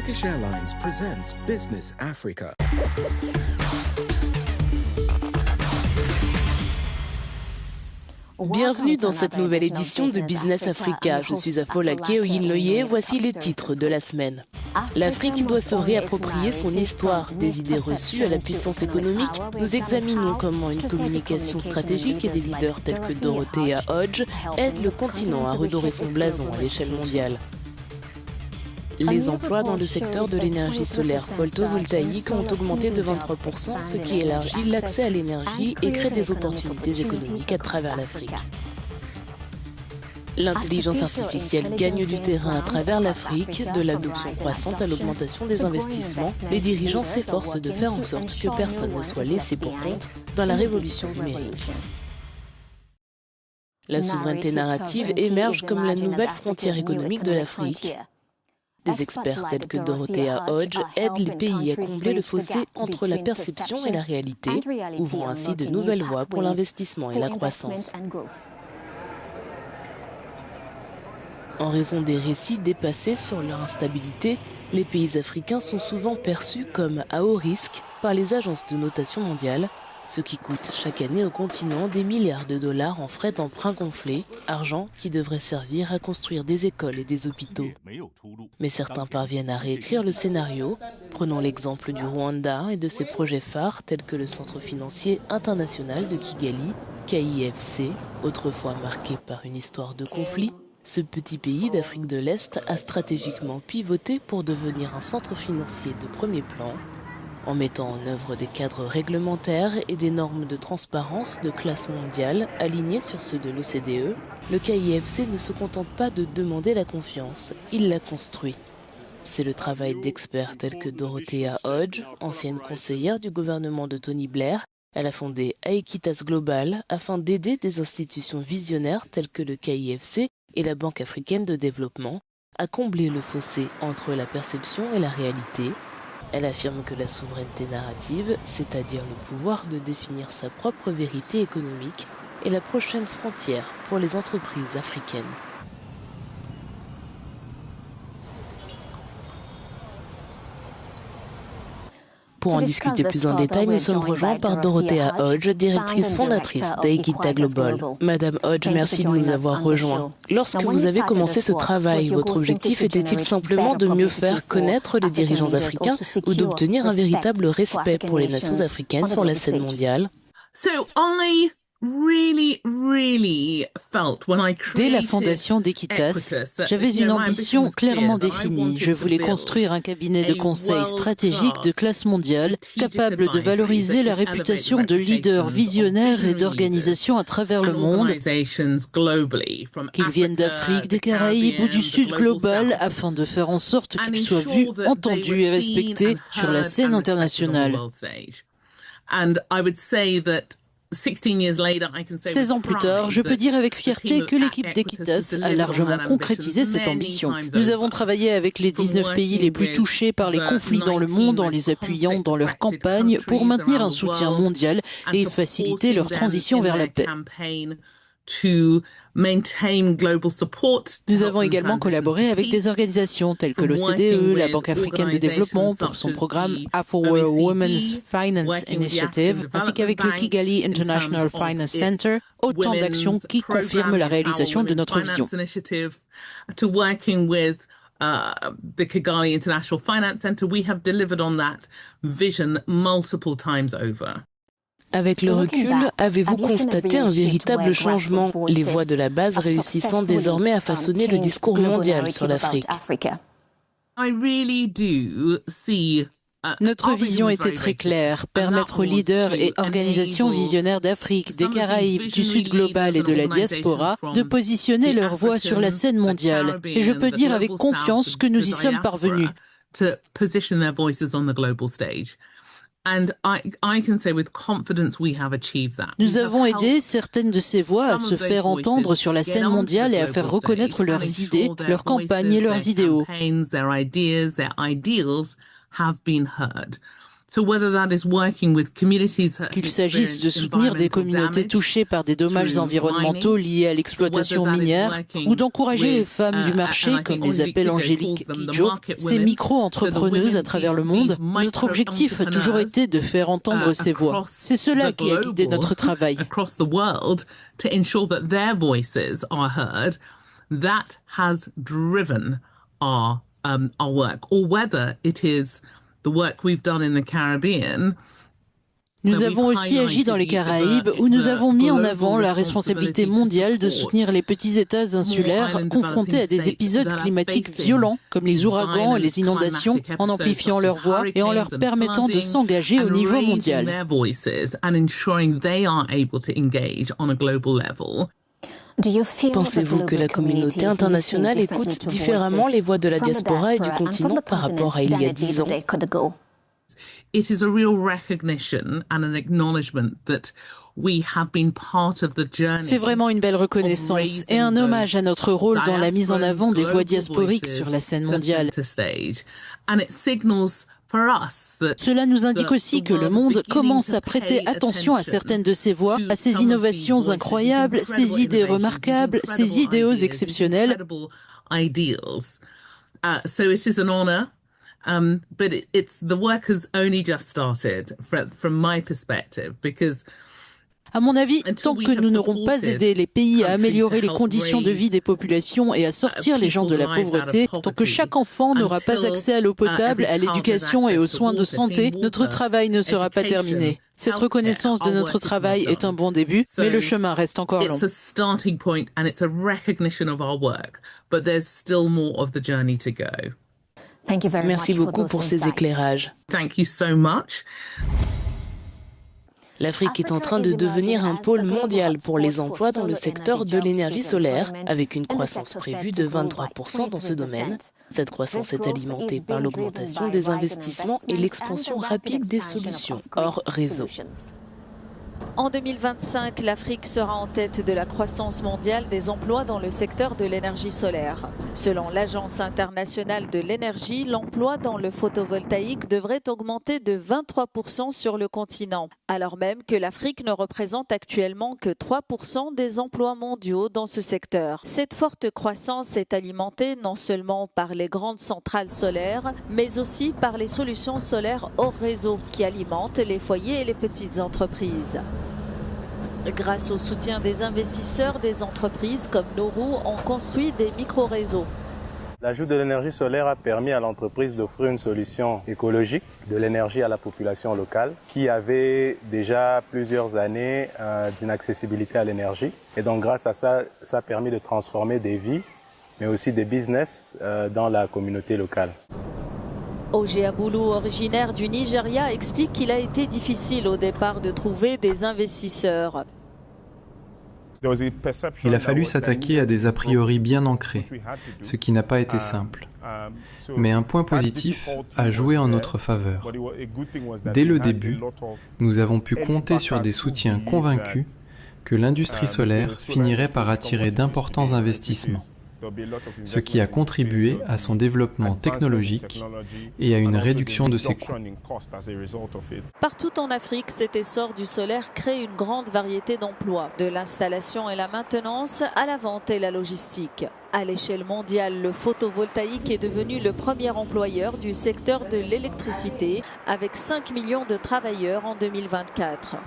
Turkish Airlines presents Business Africa. Bienvenue dans cette nouvelle édition de Business Africa. Je suis Afolake Oyinloye. Voici les titres de la semaine. L'Afrique doit se réapproprier son histoire. Des idées reçues à la puissance économique. Nous examinons comment une communication stratégique et des leaders tels que Dorothea Hodge aident le continent à redorer son blason à l'échelle mondiale. Les emplois dans le secteur de l'énergie solaire photovoltaïque ont augmenté de 23%, ce qui élargit l'accès à l'énergie et crée des opportunités économiques à travers l'Afrique. L'intelligence artificielle gagne du terrain à travers l'Afrique, de l'adoption croissante à l'augmentation des investissements. Les dirigeants s'efforcent de faire en sorte que personne ne soit laissé pour compte dans la révolution numérique. La souveraineté narrative émerge comme la nouvelle frontière économique de l'Afrique. Des experts tels que Dorothea Hodge aident les pays à combler le fossé entre la perception et la réalité, ouvrant ainsi de nouvelles voies pour l'investissement et la croissance. En raison des récits dépassés sur leur instabilité, les pays africains sont souvent perçus comme à haut risque par les agences de notation mondiale, ce qui coûte chaque année au continent des milliards de dollars en frais d'emprunt gonflés, argent qui devrait servir à construire des écoles et des hôpitaux. Mais certains parviennent à réécrire le scénario. Prenons l'exemple du Rwanda et de ses projets phares tels que le Centre financier international de Kigali, KIFC, autrefois marqué par une histoire de conflit. Ce petit pays d'Afrique de l'Est a stratégiquement pivoté pour devenir un centre financier de premier plan, en mettant en œuvre des cadres réglementaires et des normes de transparence de classe mondiale alignés sur ceux de l'OCDE. Le KIFC ne se contente pas de demander la confiance, il la construit. C'est le travail d'experts tels que Dorothea Hodge, ancienne conseillère du gouvernement de Tony Blair. Elle a fondé Aequitas Global afin d'aider des institutions visionnaires telles que le KIFC et la Banque africaine de développement à combler le fossé entre la perception et la réalité. Elle affirme que la souveraineté narrative, c'est-à-dire le pouvoir de définir sa propre vérité économique, est la prochaine frontière pour les entreprises africaines. Pour en discuter plus en détail, nous sommes rejoints par Dorothea Hodge, directrice fondatrice d'Aequitas Global. Madame Hodge, merci de nous avoir rejoints. Lorsque vous avez commencé ce travail, votre objectif était-il simplement de mieux faire connaître les dirigeants africains ou d'obtenir un véritable respect pour les nations africaines sur la scène mondiale? Dès la fondation d'Aequitas, j'avais une ambition clairement définie. Je voulais construire un cabinet de conseil stratégique de classe mondiale, capable de valoriser la réputation de leaders visionnaires et d'organisations à travers le monde, qu'ils viennent d'Afrique, des Caraïbes ou du Sud global, afin de faire en sorte qu'ils soient vus, entendus et respectés sur la scène internationale. 16 ans plus tard, je peux dire avec fierté que l'équipe d'Aequitas a largement concrétisé cette ambition. Nous avons travaillé avec les 19 pays les plus touchés par les conflits dans le monde en les appuyant dans leur campagne pour maintenir un soutien mondial et faciliter leur transition vers la paix. Nous avons également collaboré avec des organisations telles que l'OCDE, la Banque africaine de développement pour son programme Afro-World Women's Finance Initiative, ainsi qu'avec le Kigali International Finance Center, autant d'actions qui confirment la réalisation de notre vision. The Kigali International Finance Center, we have delivered on that vision multiple times over. Avec le recul, avez-vous constaté un véritable changement, les voix de la base réussissant désormais à façonner le discours mondial sur l'Afrique? Notre vision était très claire, permettre aux leaders et organisations visionnaires d'Afrique, des Caraïbes, du Sud global et de la diaspora de positionner leur voix sur la scène mondiale. Et je peux dire avec confiance que nous y sommes parvenus. Nous avons aidé certaines de ces voix à se faire entendre sur la scène mondiale et à faire reconnaître leurs idées, leurs campagnes et leurs idéaux. Qu'il s'agisse de soutenir des communautés touchées par des dommages environnementaux liés à l'exploitation minière ou d'encourager les femmes du marché, comme les appelle Angélique Kidjo, ces micro-entrepreneuses à travers le monde, notre objectif a toujours été de faire entendre ces voix. C'est cela qui a guidé notre travail. That has driven our work, or whether it is the work we've done in the Caribbean. Nous avons aussi agi dans les Caraïbes où nous avons mis en avant la responsabilité mondiale de soutenir les petits États insulaires confrontés à des épisodes climatiques violents comme les ouragans et les inondations en amplifiant leur voix et en leur permettant de s'engager au niveau mondial. Pensez-vous que la communauté internationale écoute différemment les voix de la diaspora et du continent par rapport à il y a 10 ans? It is a real recognition and an acknowledgement that we have been part of the journey. C'est vraiment une belle reconnaissance et un hommage à notre rôle dans la mise en avant des voix diasporiques sur la scène mondiale. Cela nous indique aussi que le monde commence à prêter attention à certaines de ces voix, à ces innovations incroyables, ces idées remarquables, ces idéaux exceptionnels. So it is an honor, but the work has only just started from my perspective, because à mon avis, tant que nous n'aurons pas aidé les pays à améliorer les conditions de vie des populations et à sortir les gens de la pauvreté, tant que chaque enfant n'aura pas accès à l'eau potable, à l'éducation et aux soins de santé, notre travail ne sera pas terminé. Cette reconnaissance de notre travail est un bon début, mais le chemin reste encore long. Merci beaucoup pour ces éclairages. Thank you so much. L'Afrique est en train de devenir un pôle mondial pour les emplois dans le secteur de l'énergie solaire, avec une croissance prévue de 23% dans ce domaine. Cette croissance est alimentée par l'augmentation des investissements et l'expansion rapide des solutions hors réseau. En 2025, l'Afrique sera en tête de la croissance mondiale des emplois dans le secteur de l'énergie solaire. Selon l'Agence internationale de l'énergie, l'emploi dans le photovoltaïque devrait augmenter de 23% sur le continent, alors même que l'Afrique ne représente actuellement que 3% des emplois mondiaux dans ce secteur. Cette forte croissance est alimentée non seulement par les grandes centrales solaires, mais aussi par les solutions solaires hors réseau qui alimentent les foyers et les petites entreprises. Grâce au soutien des investisseurs, des entreprises comme Nourou ont construit des micro-réseaux. L'ajout de l'énergie solaire a permis à l'entreprise d'offrir une solution écologique de l'énergie à la population locale qui avait déjà plusieurs années d'inaccessibilité à l'énergie. Et donc grâce à ça, ça a permis de transformer des vies, mais aussi des business dans la communauté locale. Oje Aboulou, originaire du Nigeria, explique qu'il a été difficile au départ de trouver des investisseurs. Il a fallu s'attaquer à des a priori bien ancrés, ce qui n'a pas été simple. Mais un point positif a joué en notre faveur. Dès le début, nous avons pu compter sur des soutiens convaincus que l'industrie solaire finirait par attirer d'importants investissements, ce qui a contribué à son développement technologique et à une réduction de ses coûts. Partout en Afrique, cet essor du solaire crée une grande variété d'emplois, de l'installation et la maintenance à la vente et la logistique. À l'échelle mondiale, le photovoltaïque est devenu le premier employeur du secteur de l'électricité, avec 5 millions de travailleurs en 2024.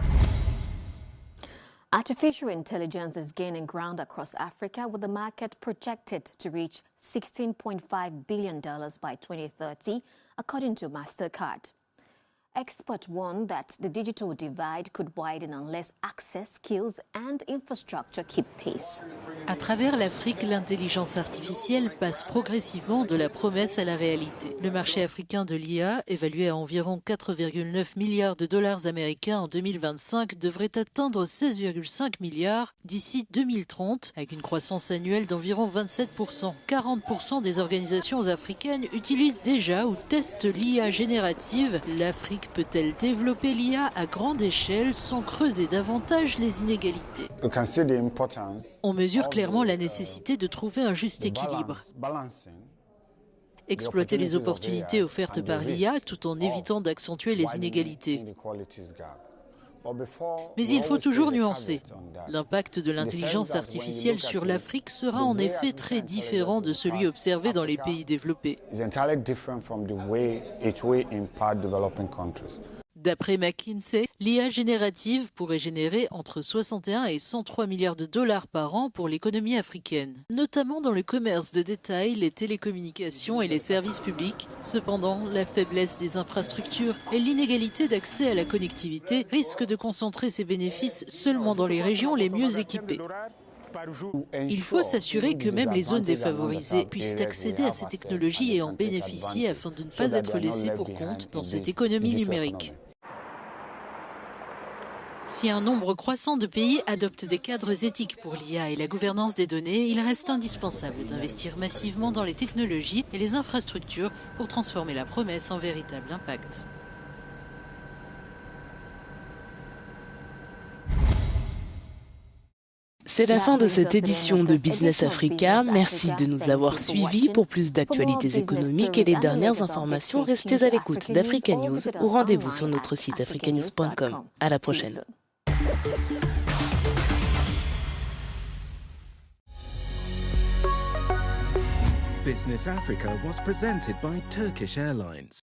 Artificial intelligence is gaining ground across Africa, with the market projected to reach $16.5 billion by 2030, according to MasterCard. Experts warn that the digital divide could widen unless access, skills and infrastructure keep pace. À travers l'Afrique, l'intelligence artificielle passe progressivement de la promesse à la réalité. Le marché africain de l'IA, évalué à environ 4,9 milliards de dollars américains en 2025, devrait atteindre 16,5 milliards d'ici 2030, avec une croissance annuelle d'environ 27%. 40% des organisations africaines utilisent déjà ou testent l'IA générative. L'Afrique peut-elle développer l'IA à grande échelle sans creuser davantage les inégalités? On mesure clairement la nécessité de trouver un juste équilibre. exploiter les opportunités offertes par l'IA tout en évitant d'accentuer les inégalités. Mais il faut toujours nuancer. L'impact de l'intelligence artificielle sur l'Afrique sera en effet très différent de celui observé dans les pays développés. D'après McKinsey, l'IA générative pourrait générer entre 61 et 103 milliards de dollars par an pour l'économie africaine, notamment dans le commerce de détail, les télécommunications et les services publics. Cependant, la faiblesse des infrastructures et l'inégalité d'accès à la connectivité risquent de concentrer ces bénéfices seulement dans les régions les mieux équipées. Il faut s'assurer que même les zones défavorisées puissent accéder à ces technologies et en bénéficier afin de ne pas être laissées pour compte dans cette économie numérique. Si un nombre croissant de pays adoptent des cadres éthiques pour l'IA et la gouvernance des données, il reste indispensable d'investir massivement dans les technologies et les infrastructures pour transformer la promesse en véritable impact. C'est la fin de cette édition de Business Africa. Merci de nous avoir suivis. Pour plus d'actualités économiques et les dernières informations, restez à l'écoute d'Africa News ou rendez-vous sur notre site africanews.com. À la prochaine. Business Africa was presented by Turkish Airlines.